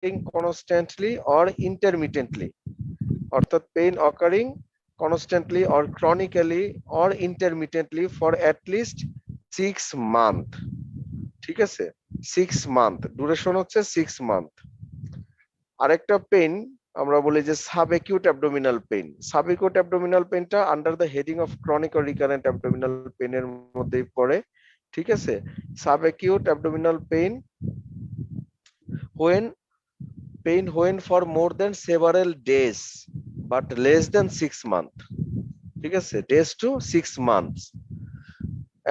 constantly or intermittently, অর্থাৎ pain occurring constantly or chronically or ইন্টারমিটেন্টলি for at least 6 month. ঠিক আছে, 6 month duration হচ্ছে 6 month. আরেকটা pain আমরা বলি যে sub acute abdominal pain. Sub acute abdominal পেইনটা under the heading of chronic or recurrent abdominal পেইনের মধ্যেই পড়ে। ঠিক আছে, sub acute abdominal pain when when for more than several days but less than 6 months। ঠিক আছে, days to 6 months।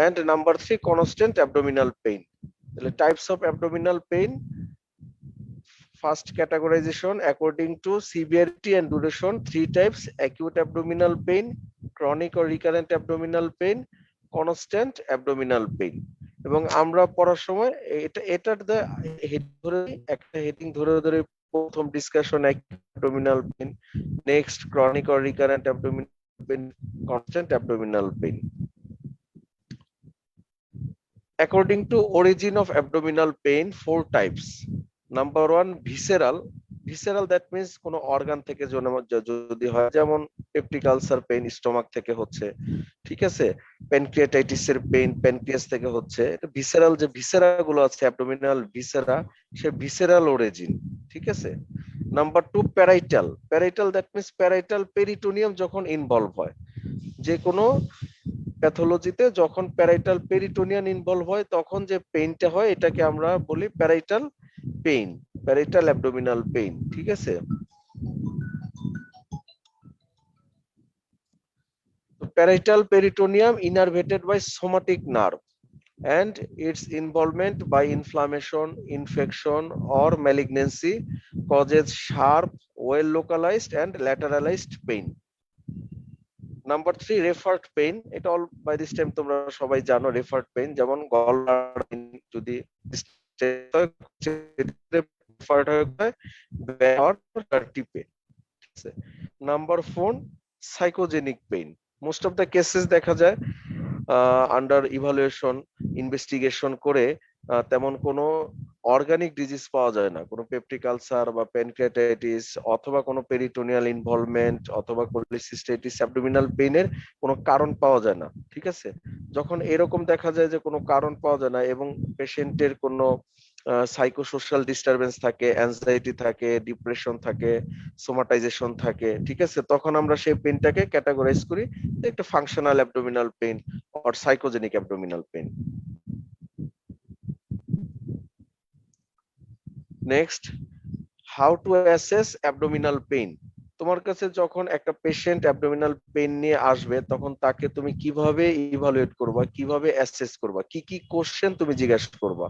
and number 3, constant abdominal pain। তাহলে types of abdominal pain, first categorization according to severity and duration, 3 types: acute abdominal pain, chronic or recurrent abdominal pain, constant abdominal pain। এবং আমরা পড়ার সময় এটার ধরে একটা heading ধরে ধরে প্রথম discussion abdominal pain, next chronic or recurrent abdominal pain, constant abdominal pain। According to origin of abdominal pain, 4 types। Number 1, visceral। visceral that means কোনো অর্গান থেকে যদি হয়, যেমন পেপটিক আলসার পেইন স্টমাক থেকে হচ্ছে। ঠিক আছে, প্যানক্রিয়াটাইটিসের পেইন প্যানক্রিয়াস থেকে হচ্ছে। এটা ভিসেরাল, যে ভিসেরা গুলো আছে অ্যাবডোমিনাল ভিসেরা, সে ভিসেরাল অরিজিন। ঠিক আছে। Number 2, parietal. Parietal that means parietal peritoneum যখন ইনভলভ হয়, যে কোনো প্যাথোলজিতে যখন প্যারাইটাল পেরিটোনিয়াম ইনভলভ হয় তখন যে পেইনটা হয় এটাকে আমরা বলি parietal pain, parietal abdominal pain. ঠিক আছে। Parietal peritoneum innervated by somatic nerve and its involvement by inflammation, infection or malignancy causes sharp, well localized and lateralized pain। Number 3, referred pain. এটা অল বাই দিস টাইম তোমরা সবাই জানো referred pain, যেমন gallbladder যদি referred হয় টিপে। Number 4, psychogenic pain. Most of the cases দেখা যায় আন্ডার ইভালুয়েশন ইনভেস্টিগেশন করে তেমন কোনো অর্গানিক ডিজিজ পাওয়া যায় না, কোনো পেপটিক আলসার বা প্যানক্রিয়াটাইটিস অথবা কোনো পেরিটোনিয়াল ইনভলভমেন্ট অথবা কোলিসিস্টাইটিস অ্যাবডোমিনাল পেইনের কোনো কারণ পাওয়া যায় না। ঠিক আছে, যখন এরকম দেখা যায় যে কোনো কারণ পাওয়া যায় না এবং পেশেন্টের কোনো সাইকোসোশ্যাল ডিস্টারবেন্স থাকে, অ্যাংজাইটি থাকে, ডিপ্রেশন থাকে, সোমাটাইজেশন থাকে, ঠিক আছে, তখন আমরা সেই পেইনটাকে ক্যাটাগরাইজ করি একটা functional abdominal pain or psychogenic abdominal pain. Next, how to assess abdominal pain. তোমার কাছে যখন একটা পেশেন্ট অ্যাবডোমিনাল পেইন নিয়ে আসবে তখন তাকে তুমি কিভাবে ইভালুয়েট করবা, কিভাবে অ্যাসেস করবা, কি কি কোশ্চেন তুমি জিজ্ঞাসা করবা।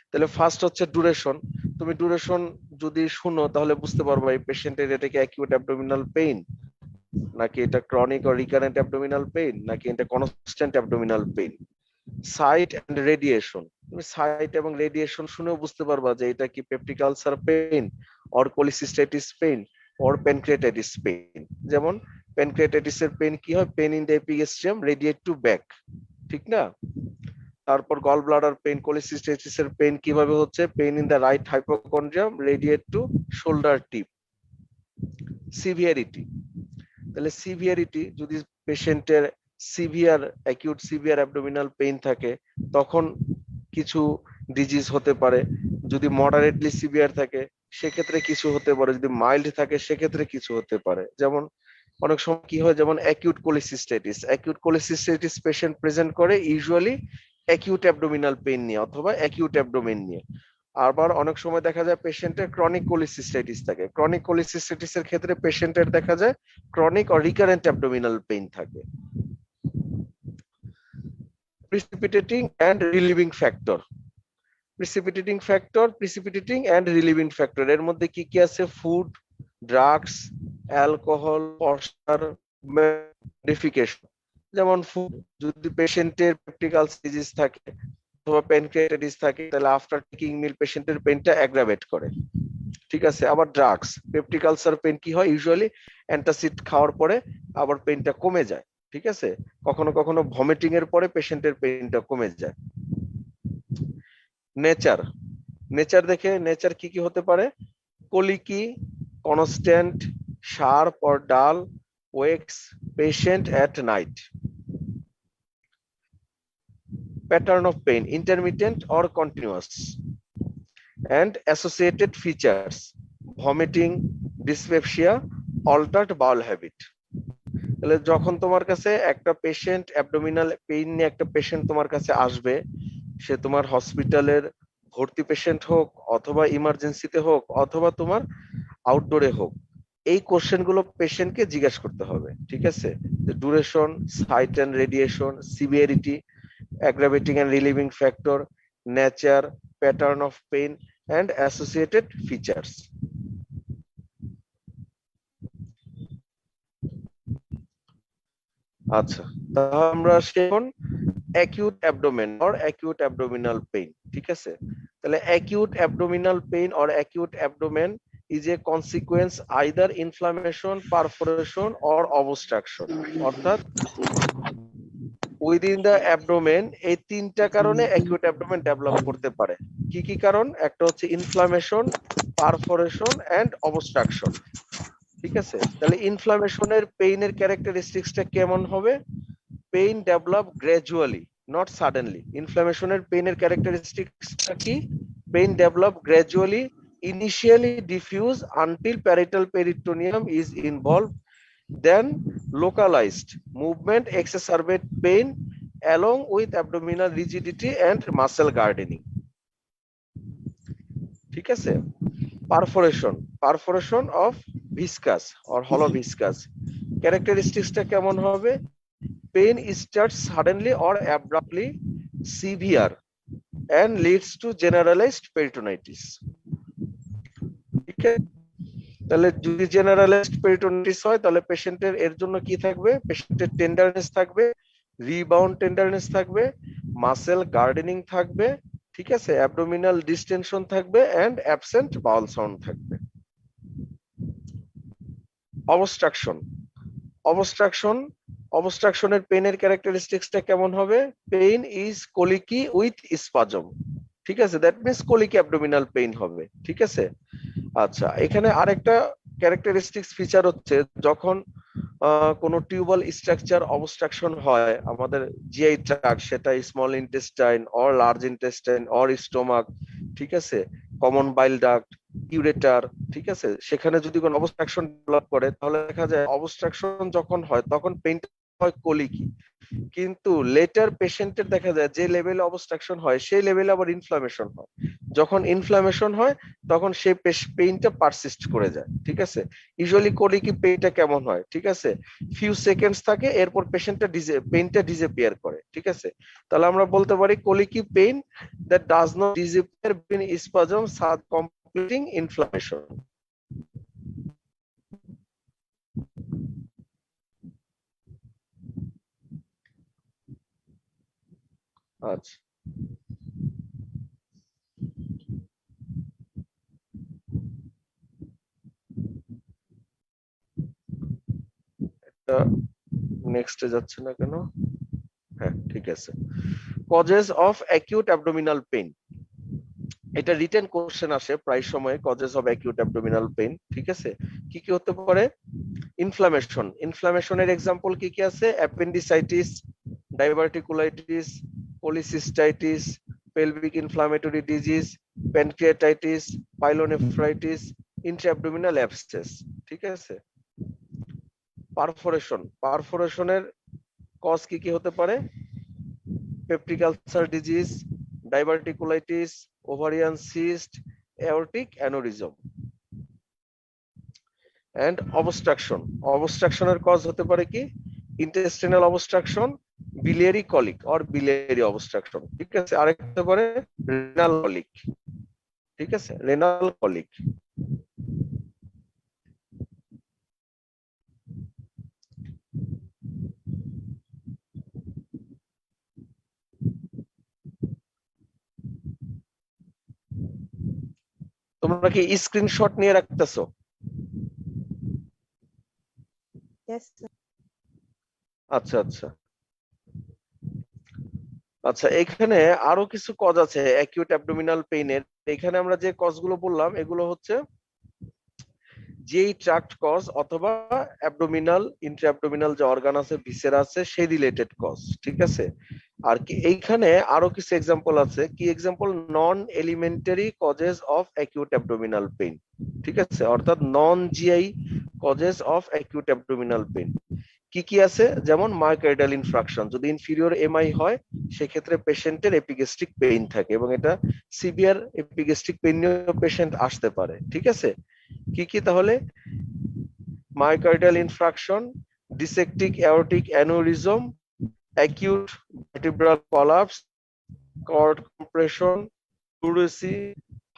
তাহলে ফার্স্ট হচ্ছে ডুরেশন। তুমি ডুরেশন যদি শুনো তাহলে বুঝতে পারবা এই পেশেন্টের এটা কি অ্যাকিউট অ্যাবডোমিনাল পেইন, নাকি এটা chronic or recurrent abdominal pain, নাকি এটা constant abdominal pain. Site and radiation, তুমি সাইট এবং রেডিয়েশন শুনেও বুঝতে পারবা যে এটা কি peptic ulcer pain or cholecystitis pain or pancreatitis pain. যেমন প্যানক্রিয়াটাইটিসের পেইন কি হয়, pain in the epigastrium radiate to back, ঠিক না। তারপর গল ব্লাডার পেইন কোলিসিস্টাইটিসের পেইন কিভাবে হচ্ছে, pain in the right hypochondrium radiate to shoulder tip. Severity, তাহলে সিভিয়ারিটি যদি পেশেন্টের severe acute severe abdominal pain থাকে তখন কিছু ডিজিজ হতে পারে, যদি মডারেটলি সিভিয়ার থাকে সেক্ষেত্রে কিছু হতে পারে, যদি মাইল্ড থাকে সেক্ষেত্রে কিছু হতে পারে। যেমন অনেক সময় কি হয়, যেমন অ্যাকিউট কোলিসিস্টাইটিস পেশেন্ট প্রেজেন্ট করে ইউজুয়ালি অ্যাকিউট অ্যাবডোমিনাল পেইন নিয়ে অথবা অ্যাকিউট অ্যাবডোমেন নিয়ে। আবার অনেক সময় দেখা যায় পেশেন্টের ক্রনিক কোলিসিস্টাইটিস থাকে, ক্রনিক কোলিসিস্টাইটিসের ক্ষেত্রে পেশেন্টের দেখা যায় chronic or recurrent abdominal pain থাকে। Precipitating and relieving factor, precipitating and relieving factor এর মধ্যে কি কি আছে, food, drugs, alcohol, posture, modification. যেমন ফুড, যদি পেশেন্টের পেপটিক আলসার ডিজিজ থাকে অথবা প্যানক্রিয়াটাইটিস থাকে তাহলে আফটার টেকিং মিল পেশেন্টের পেইনটা অ্যাগ্রাভেট করে। ঠিক আছে, আবার ড্রাগস, পেপটিক আলসার পেইন কি হয় ইউজুয়ালি অ্যান্টাসিড খাওয়ার পরে আবার পেইনটা কমে যায়। ঠিক আছে, কখনো কখনো ভমিটিং এর পরে পেশেন্টের পেইনটা কমে যায়। নেচার, নেচার দেখে নেচার কি কি হতে পারে, colicky, constant, sharp or dull, wakes patient at night. Pattern of pain, intermittent or continuous. And associated features, vomiting, dyspepsia, altered bowel habit. তাহলে যখন তোমার কাছে একটা পেশেন্ট অ্যাবডোমিনাল পেইন নিয়ে একটা পেশেন্ট তোমার কাছে আসবে, সে তোমার হসপিটালের ভর্তি পেশেন্ট হোক অথবা ইমার্জেন্সিতে হোক অথবা তোমার আউটডোরে হোক, এই কোশ্চেন গুলো পেশেন্টকে জিজ্ঞাসা করতে হবে, ঠিক আছে? Duration, site and radiation, severity, aggravating and relieving factor, nature, pattern of pain, and associated features. আচ্ছা, তাহলে আমরা এখন acute abdomen or acute abdominal pain, ঠিক আছে? তাহলে acute abdominal pain or acute abdomen is a consequence either inflammation, perforation or obstruction. অর্থাৎ within the abdomen এই তিনটা কারণে অ্যাকিউট অ্যাবডোমেন ডেভেলপ করতে পারে। কি কি কারণ? একটা হচ্ছে ইনফ্লামেশন, পারফোরেশন এন্ড অবস্ট্রাকশন, ঠিক আছে? তাহলে ইনফ্লামেশনের পেইনের ক্যারেক্টারিস্টিক্সটা কেমন হবে? Pain develop gradually, not suddenly. ইনফ্লামেশনের পেইনের ক্যারেক্টারিস্টিক্সটা কি? Pain develop gradually, initially diffuse until parietal peritoneum is involved, then localized movement exacerbate pain along with abdominal rigidity and muscle gardening, ঠিক আছে? পারফোরেশন অফ ভিসকাস অর হলো viscous, ক্যারেক্টারিস্টিক্সটা কেমন হবে? Pain starts suddenly or abruptly, severe and leads to generalized peritonitis, ঠিক আছে? তাহলে যদি generalised পেরিটোনিটিস হয় তাহলে পেশেন্টের এর জন্য কি থাকবে? পেশেন্টের টেন্ডারনেস থাকবে, রিবাউন্ড টেন্ডারনেস থাকবে, মাসেল গার্ডেনিং থাকবে, ঠিক আছে? অ্যাবডোমিনাল ডিস্টেনশন থাকবে এন্ড অ্যাবসেন্ট বাউল সাউন্ড থাকবে। অবস্ট্রাকশন, অবস্ট্রাকশনের পেইনের ক্যারেক্টারিস্টিক্সটা কেমন হবে? পেইন ইজ কোলিকি উইথ স্পাজম, ঠিক আছে? দ্যাট মিন্স কোলিকি অ্যাবডোমিনাল পেইন হবে, ঠিক আছে? আচ্ছা, এখানে আরেকটা ক্যারেক্টারিস্টিক্স ফিচার হচ্ছে যখন কোনো টিউবাল স্ট্রাকচার অবস্ট্রাকশন হয় আমাদের জিআই ট্র্যাক্ট, সেটা small intestine or large intestine or stomach, ঠিক আছে? কমন বাইল ডাক্ট, ইউরেটার, ঠিক আছে? সেখানে যদি কোনো অবস্ট্রাকশন ডেভেলপ করে তাহলে দেখা যায় অবস্ট্রাকশন যখন হয় তখন পেইনটা হয় কোলিকি, কিন্তু লেটার পেশেন্টের দেখা যায় যে লেভেলে অবস্ট্রাকশন হয় সেই লেভেলে আবার ইনফ্লামেশন হয়। যখন ইনফ্লামেশন হয় তখন সেই পেইনটা পারসিস্ট করে যায়, ঠিক আছে? ইউজুয়ালি কোলিকি পেইনটা কেমন হয়, ঠিক আছে? ফিউ সেকেন্ডস থাকে, এরপর পেইনটা ডিসঅ্যাপিয়ার করে, ঠিক আছে? তাহলে আমরা বলতে পারি colicky pain that does not disappear been spasm sub completing inflammation. আচ্ছা, নেক্সটে যাচ্ছে না কেন? হ্যাঁ, ঠিক আছে। Causes of acute abdominal pain, এটা রিটেন কোশ্চেন আসে প্রায় সময়, causes of acute abdominal pain, ঠিক আছে? কি কি হতে পারে? ইনফ্লামেশনের এক্সাম্পল কি কি আছে? Appendicitis, diverticulitis, polycystitis, pelvic inflammatory disease, pancreatitis, pyelonephritis, intraabdominal abscess, ঠিক আছে? পারফোরেশনের কজ কি কি হতে পারে? Peptic ulcer disease, diverticulitis, ovarian cyst, aortic aneurysm. And অবস্ট্রাকশনের কজ হতে পারে কি? Intestinal obstruction, biliary colic or biliary obstruction, ঠিক আছে? আরেকটা হতে পারে রেনাল কলিক, ঠিক আছে? Renal colic. তোমরা কি স্ক্রিনশট নিয়ে রাখতেছো? আচ্ছা আচ্ছা আচ্ছা, এখানে আরো কিছু কজ আছে অ্যাকিউট অ্যাবডোমিনাল পেইনের। এখানে আমরা যে কজগুলো বললাম এগুলো হচ্ছে যেই ট্রাক্ট কজ অথবা অ্যাবডোমিনাল ইন্ট্রাঅ্যাবডোমিনাল যে অর্গান আছে ভিসেরা আছে সেই রিলেটেড কজ, ঠিক আছে। আর কি এইখানে আরো কিছু এক্সাম্পল আছে, কি example, non alimentary causes of acute abdominal pain, ঠিক আছে, অর্থাৎ non GI causes of acute abdominal pain কি কি আছে, যেমন মায়োকার্ডিয়াল ইনফ্রাকশন, যদি ইনফিরিয়র এমআই হয় সেক্ষেত্রে পেশেন্টের এপিগেস্ট্রিক পেইন থাকে এবং এটা সিভিয়ার এপিগেস্ট্রিক পেইন নিয়ে পেশেন্ট আসতে পারে, ঠিক আছে। কি কি তাহলে, myocardial infarction, dissecting aortic aneurysm, acute vertebral collapse, cord compression, pleurisy,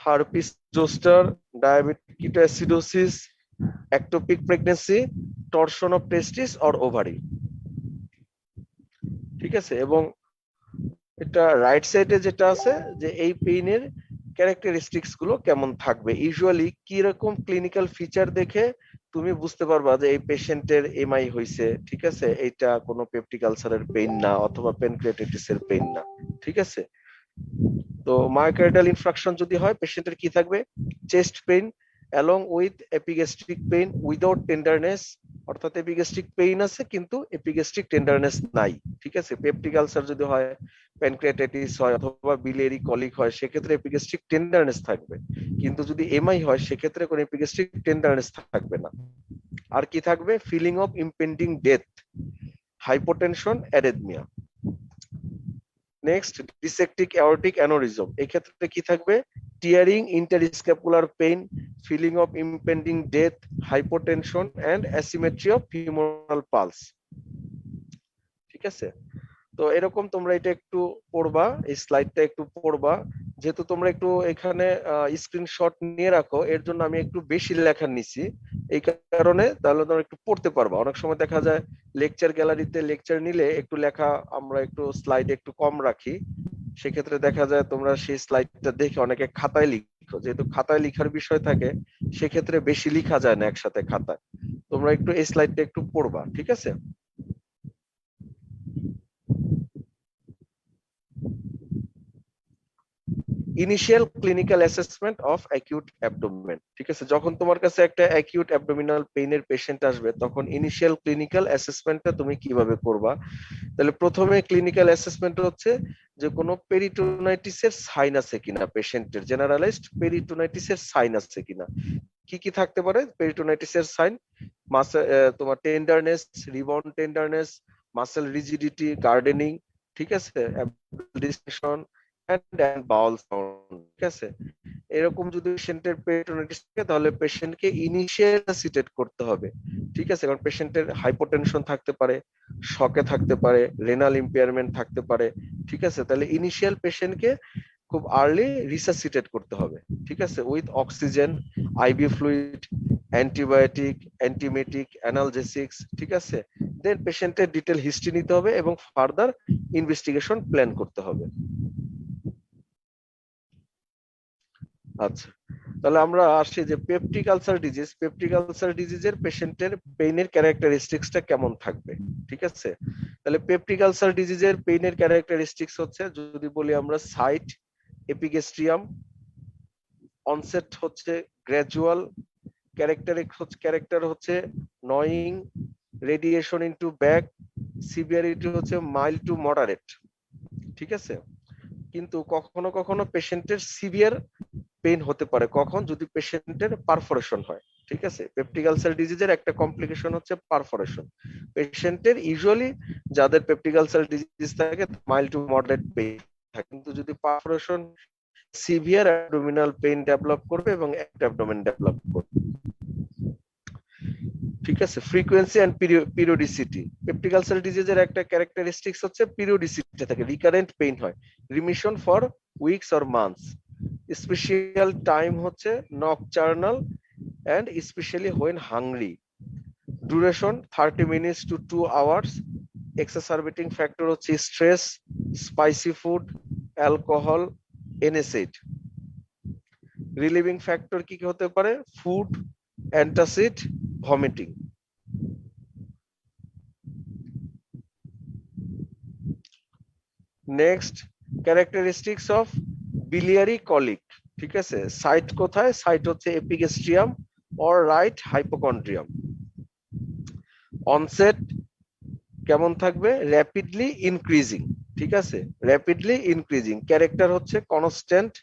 herpes zoster, diabetic ketoacidosis, ectopic pregnancy, torsion of testis or ovary, ঠিক আছে। এবং এটা রাইট সাইডে যেটা আছে যে এই পেইনের ক্যারেক্টারিস্টিক্স গুলো কেমন থাকবে, ইউজুয়ালি কি রকম ক্লিনিক্যাল ফিচার দেখে তুমি বুঝতে পারবা যে এই পেশেন্টের এমআই হইছে, ঠিক আছে, এটা কোনো পেপটিক আলসারের পেইন না অথবা প্যানক্রিয়াটাইটিসের পেইন না, ঠিক আছে। তো মায়োকার্ডিয়াল ইনফ্রাকশন যদি হয় পেশেন্টের কি থাকবে, chest pain along with epigastric pain without tenderness, অর্থাৎ এপিগ্যাস্ট্রিক পেইন আছে কিন্তু এপিগ্যাস্ট্রিক টেন্ডারনেস নাই, ঠিক আছে। পেপটিক আলসার যদি হয়, প্যানক্রিয়াটাইটিস হয় অথবা বিলিয়ারি কলিক হয় সেক্ষেত্রে এপিগ্যাস্ট্রিক টেন্ডারনেস থাকবে, কিন্তু যদি এমআই হয় সেক্ষেত্রে কোনো এপিগ্যাস্ট্রিক টেন্ডারনেস থাকবে না। আর কি থাকবে, feeling of impending death, hypotension, arrhythmia. Next, dissecting aortic aneurysm, এই ক্ষেত্রে কি থাকবে, tearing, interscapular pain, feeling of impending death, hypotension and asymmetry of femoral pulse, ঠিক আছে। তো এরকম তোমরা এটা একটু পড়বা, এই স্লাইডটা একটু পড়বা, যেহেতু তোমরা একটু এখানে স্ক্রিনশট নিয়ে রাখো এর জন্য আমি একটু বেশি লেখা নিছি, এই কারণে তাহলে তোমরা একটু পড়তে পারবা। অনেক সময় দেখা যায় লেকচার গ্যালারিতে লেকচার নিলে একটু লেখা আমরা একটু স্লাইড একটু কম রাখি, সেক্ষেত্রে দেখা যায় তোমরা সেই স্লাইডটা দেখে অনেকে খাতায় লিখো, যেহেতু খাতায় লিখার বিষয় থাকে সেক্ষেত্রে বেশি লিখা যায় না একসাথে খাতায়, তোমরা একটু এই স্লাইডটা একটু পড়বা, ঠিক আছে। Initial clinical assessment of acute abdomen, ঠিক আছে, যখন তোমার কাছে একটা অ্যাকিউট অ্যাবডোমিনাল পেইনের পেশেন্ট আসবে তখন ইনিশিয়াল ক্লিনিক্যাল অ্যাসেসমেন্টটা তুমি কিভাবে করবা। তাহলে প্রথমে ক্লিনিক্যাল অ্যাসেসমেন্ট হচ্ছে যে কোনো পেরিটোনাইটিসের সাইন আছে কিনা, পেশেন্টের জেনারেলাইজড পেরিটোনাইটিসের সাইন আছে কিনা। কি কি থাকতে পারে পেরিটোনাইটিসের সাইন, মাসেল, তোমার tenderness, rebound tenderness, muscle rigidity, gardening, ঠিক আছে, ডিসটেনশন এন্ড বাউল সাউন্ড, ঠিক আছে। এরকম যদি পেশেন্টের পেরিটোনাইটিস থাকে তাহলে পেশেন্টকে ইনিশিয়েট করতে হবে, ঠিক আছে, কারণ পেশেন্টের হাইপোটেনশন থাকতে পারে, শকে থাকতে পারে, রেনাল ইম্পেয়ারমেন্ট থাকতে পারে, ঠিক আছে। তাহলে ইনিশিয়াল পেশেন্টকে খুব আর্লি রিসাসিটেট করতে হবে, ঠিক আছে, with oxygen, IV fluid, antibiotic, antiemetic, analgesics, ঠিক আছে। দেন পেশেন্টের ডিটেল হিস্ট্রি নিতে হবে এবং ফার্দার ইনভেস্টিগেশন প্ল্যান করতে হবে। আচ্ছা, তাহলে আমরা আসি যে peptic ulcer disease, peptic ulcer ডিজিজের পেশেন্টের পেইনের ক্যারেক্টারিস্টিক্সটা কেমন থাকবে, ঠিক আছে। তাহলে পেপটিক আলসার ডিজিজের পেইনের ক্যারেক্টারিস্টিক্স হচ্ছে, যদি বলি আমরা, সাইট, এপিগেস্ট্রিয়াম, অনসেট হচ্ছে গ্র্যাজুয়াল, ক্যারেক্টার হচ্ছে নয়িং, রেডিয়েশন ইনটু ব্যাক, সিভিয়ারিটি হচ্ছে মাইল্ড টু মডারেট, ঠিক আছে। কিন্তু কখনো কখনো পেশেন্টের সিভিয়ার পেইন হতে পারে, কখন, যদি পেশেন্টের পারফোরেশন হয়, ঠিক আছে। পেপটিক আলসার ডিজিজের একটা কমপ্লিকেশন হচ্ছে পারফোরেশন, পেশেন্টের ইউজুয়ালি যাদের পেপটিক আলসার ডিজিজ থাকে মাইল্ড টু মডারেট পেইন থাকে, কিন্তু যদি perforation severe abdominal pain develop করবে এবং একটা অ্যাবডোমেন ডেভেলপ করবে, ঠিক আছে। Frequency and periodicity, peptic ulcer ডিজিজের একটা ক্যারেক্টারিস্টিক্স হচ্ছে পিরিয়ডিসিটি থাকে, রিকারেন্ট পেইন হয়, remission for weeks or months, special time হচ্ছে nocturnal and especially when hungry, duration 30 minutes to 2 hours, exacerbating factor হচ্ছে stress, spicy food, alcohol, NSAID, relieving factor কি কি হতে পারে, food, antacid, vomiting। Next, characteristics of biliary colic, ঠিক আছে। Site কোথায়, site হচ্ছে এপিগেস্ট্রিয়াম, or right hypochondrium. Onset কেমন থাকবে? র্যাপিডলি ইনক্রিজিং, ঠিক আছে, র্যাপিডলি ইনক্রিজিং। ক্যারেক্টার হচ্ছে constant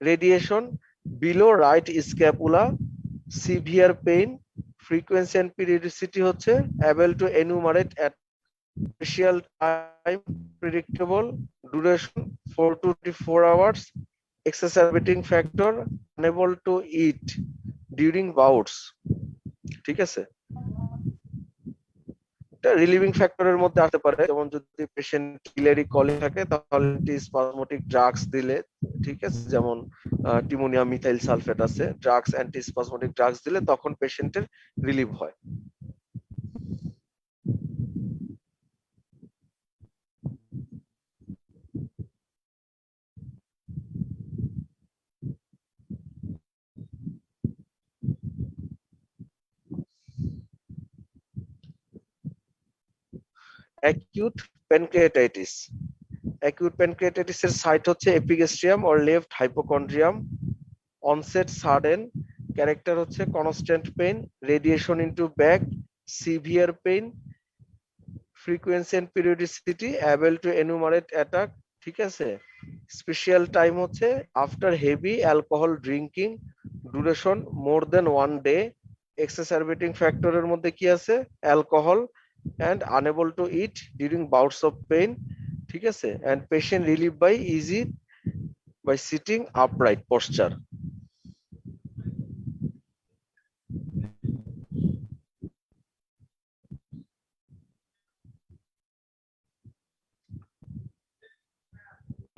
radiation below right scapula, severe pain, frequency and periodicity হচ্ছে able to enumerate at special time, predictable duration 4 to 4 hours, exacerbating factor unable to eat during bouts, ঠিক আছে। এটা relieving ফ্যাক্টরের মধ্যে আসতে পারে, যেমন যদি পেশেন্ট ইলেরি কলি থাকে তাহলে অ্যান্টিস্পাজমোটিক ড্রাগস দিলে, ঠিক আছে, যেমন টিমোনিয়াম মিথাইল সালফেট আছে, ড্রাগস অ্যান্টিস্পাজমোটিক ড্রাগস দিলে তখন পেশেন্টের রিলিভ হয়। অ্যাকিউট প্যানক্রিয়াটাইটিস, অ্যাকিউট প্যানক্রিয়াটাইটিসের সাইট হচ্ছে epigastrium or left hypochondrium. Onset sudden, character হচ্ছে constant pain, radiation into back, severe pain, frequency and periodicity able to enumerate attack, ঠিক আছে। স্পেশাল টাইম হচ্ছে after heavy alcohol drinking, duration more than 1 day. Exacerbating ফ্যাক্টরের মধ্যে কি আছে? Alcohol and unable to eat during bouts of pain, ঠিক আছে, and patient relief by easy by sitting upright posture.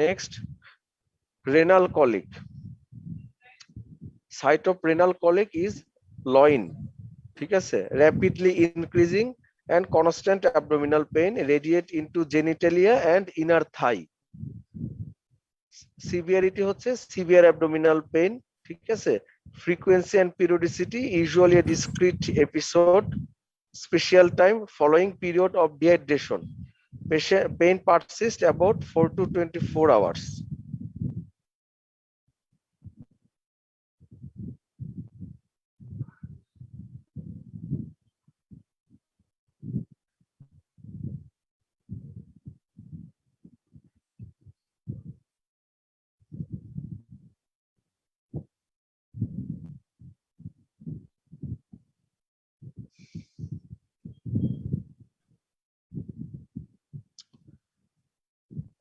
Next, renal colic. Site of renal colic is loin, ঠিক আছে, rapidly increasing and constant abdominal pain radiate into genitalia and inner thigh. Severity হচ্ছে severe abdominal pain, ঠিক আছে। Frequency and periodicity usually a discrete episode, special time following period of dehydration. Patient pain persists about 4 to 24 hours.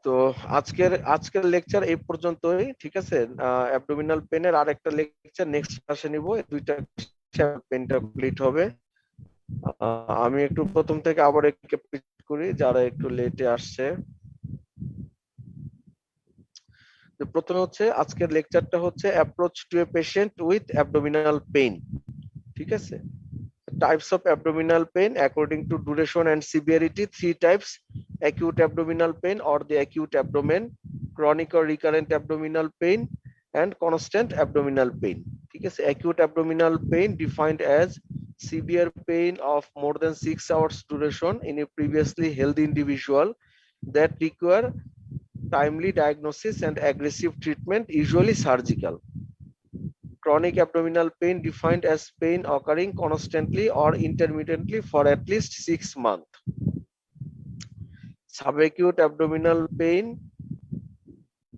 তো আজকের lecture এই পর্যন্তই, ঠিক আছে। Abdominal পেনের আরেকটা লেকচার নেক্সট ক্লাসে নিব, দুইটা পেনটা কমপ্লিট হবে। আমি একটু প্রথম থেকে আবার একটু করি যারা একটু লেটে আসছে। প্রথমে হচ্ছে আজকের লেকচারটা হচ্ছে approach to a patient with abdominal pain, ঠিক আছে। Types of abdominal pain according to duration and severity: 3 types: acute abdominal pain or the acute abdomen, chronic or recurrent abdominal pain, and constant abdominal pain, ঠিক আছে। Acute abdominal pain defined as severe pain of more than 6 hours duration in a previously healthy individual that require timely diagnosis and aggressive treatment, usually surgical. Chronic abdominal pain defined as pain occurring constantly or intermittently for at least 6 months. Subacute abdominal pain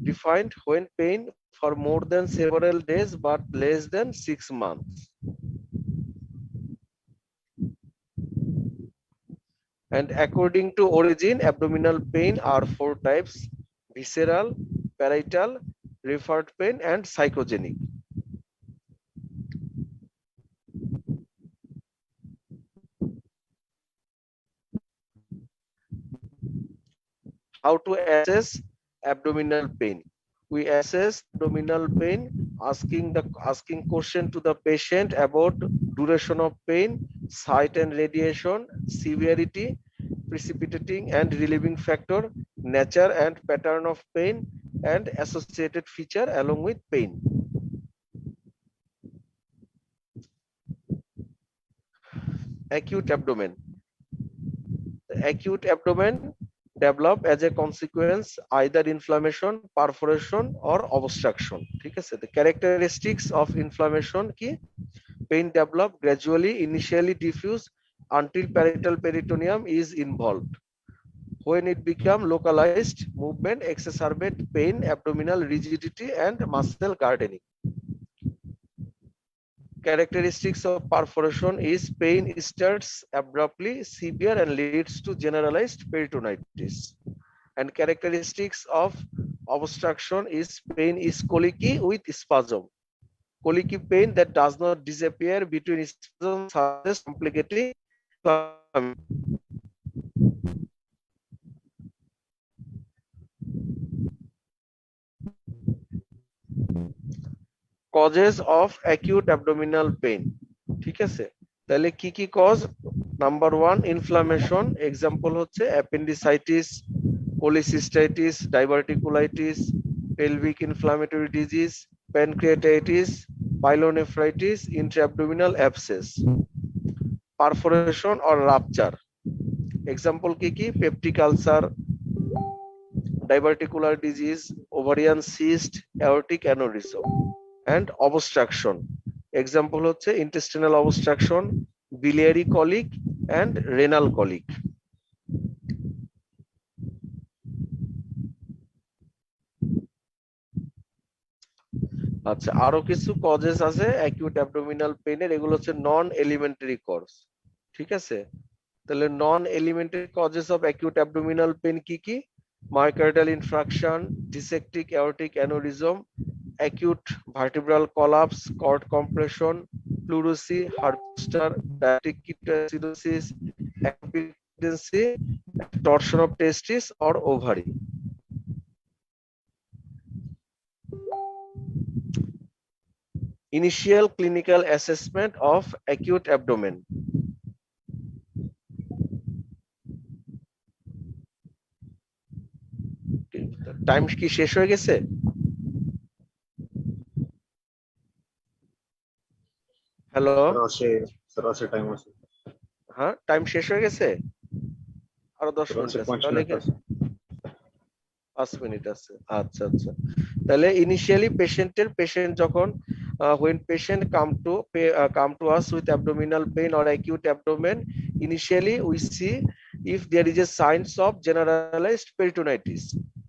defined when pain for more than several days but less than 6 months. And according to origin, abdominal pain are 4 types: visceral, parietal, referred pain, and psychogenic. How to assess abdominal pain? We assess abdominal pain asking question to the patient about duration of pain, site and radiation, severity, precipitating and relieving factor, nature and pattern of pain, and associated feature along with pain. Acute abdomen. The acute abdomen develop as a consequence either inflammation, perforation or obstruction, ঠিক আছে। The characteristics of inflammation কি? pain develop gradually, initially diffuse until parietal peritoneum is involved. When it become localized, movement exacerbate pain, abdominal rigidity, and muscle gardening. Characteristics of perforation is pain starts abruptly, severe, and leads to generalized peritonitis. And characteristics of obstruction is pain is colicky with spasm. Colicky pain that does not disappear between spasms, such as complicating inflammation. Causes of acute abdominal pain, ঠিক আছে? তাহলে কি কি cause? Number 1, inflammation, example হচ্ছে appendicitis, cholecystitis, diverticulitis, pelvic inflammatory disease, pancreatitis, pyelonephritis, intra-abdominal abscess. Perforation or rupture, example কি কি? peptic ulcer, diverticular disease, ovarian cyst, aortic aneurysm. And obstruction, example হচ্ছে intestinal obstruction, biliary colic, and renal colic. আচ্ছা, আরো কিছু causes আছে acute abdominal পেইনের, এগুলো হচ্ছে নন elementary cause, ঠিক আছে? তাহলে non alimentary causes of acute abdominal pain কি কি? Myocardial infarction, dissecting aortic aneurysm, acute vertebral collapse, cord compression, pleurisy, heart failure, diabetic ketoacidosis, ectopic pregnancy, torsion of testis or ovary. Initial clinical assessment of acute abdomen. Time কি শেষ হয়ে গেছে? Hello, হ্যাঁ time শেষ হয়ে গেছে, আরো 10 minute আছে, তাহলে 5 মিনিট আছে। আচ্ছা আচ্ছা, তাহলে ইনিশিয়ালি পেশেন্ট যখন when patient come to us with abdominal pain or acute abdomen, initially we see if there is a signs of generalized peritonitis,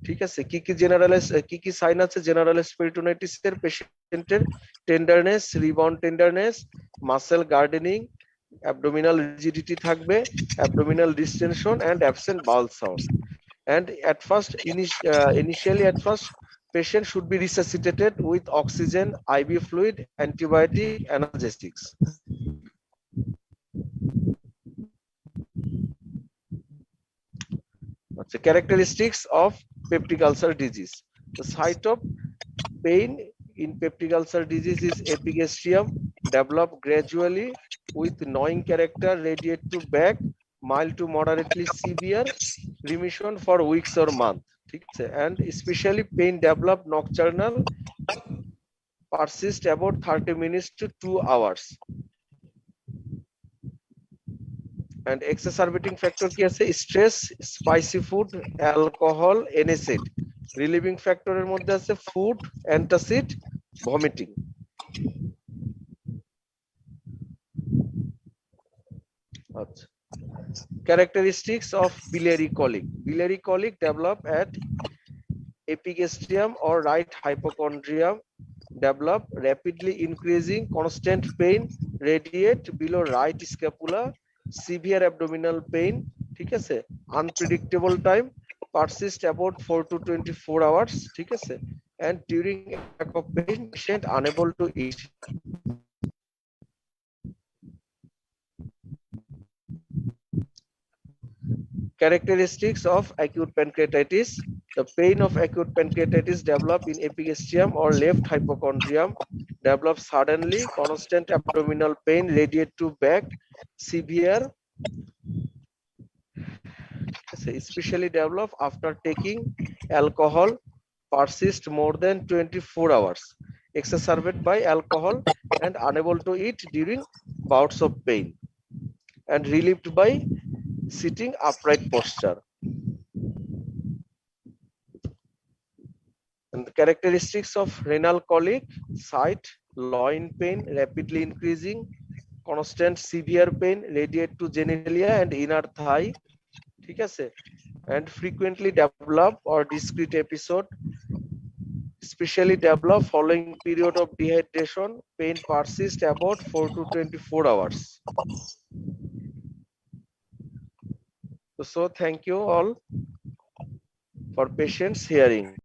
ঠিক আছে? কি কি জেনারেলাইজ, কি কি সাইন আছে জেনারেলাইজড পেরিটোনাইটিস এর? পেশেন্টের tenderness, rebound tenderness, muscle guarding, abdominal rigidity থাকবে, abdominal distension, and absent bowel sound. And at first, initially at first, patient should be resuscitated with oxygen, IV fluid, antibiotic, analgesics. The characteristics of peptic ulcer disease. The site of pain in peptic ulcer disease is epigastrium, develop gradually with gnawing character, radiate to back, mild to moderately severe, remission for weeks or month, ঠিক আছে? And especially pain develop nocturnal, persist about 30 minutes to 2 hours. And exacerbating factor কি আছে? Stress, spicy food, alcohol, NSAID. Relieving ফ্যাক্টরের মধ্যে আছে food, antacid, vomiting. আচ্ছা, characteristics of biliary colic. Biliary colic develop at epigastrium or right hypochondrium, develop rapidly increasing constant pain, radiate below right scapula, severe abdominal pain, ঠিক আছে? Unpredictable time, persist about 4 to 24 hours, ঠিক আছে? And during attack of pain, patient unable to eat. Characteristics of acute pancreatitis. The pain of acute pancreatitis develop in epigastrium or left hypochondrium, develop suddenly, constant abdominal pain, radiate to back, severe, especially develop after taking alcohol, persist more than 24 hours, exacerbated by alcohol, and unable to eat during bouts of pain, and relieved by sitting upright posture. And the characteristics of renal colic: site loin pain rapidly increasing, constant severe pain radiate to genitalia and inner thigh, ঠিক আছে, and frequently develop or discrete episode, especially develop following period of dehydration, pain persist about 4 to 24 hours. So thank you all for patience hearing.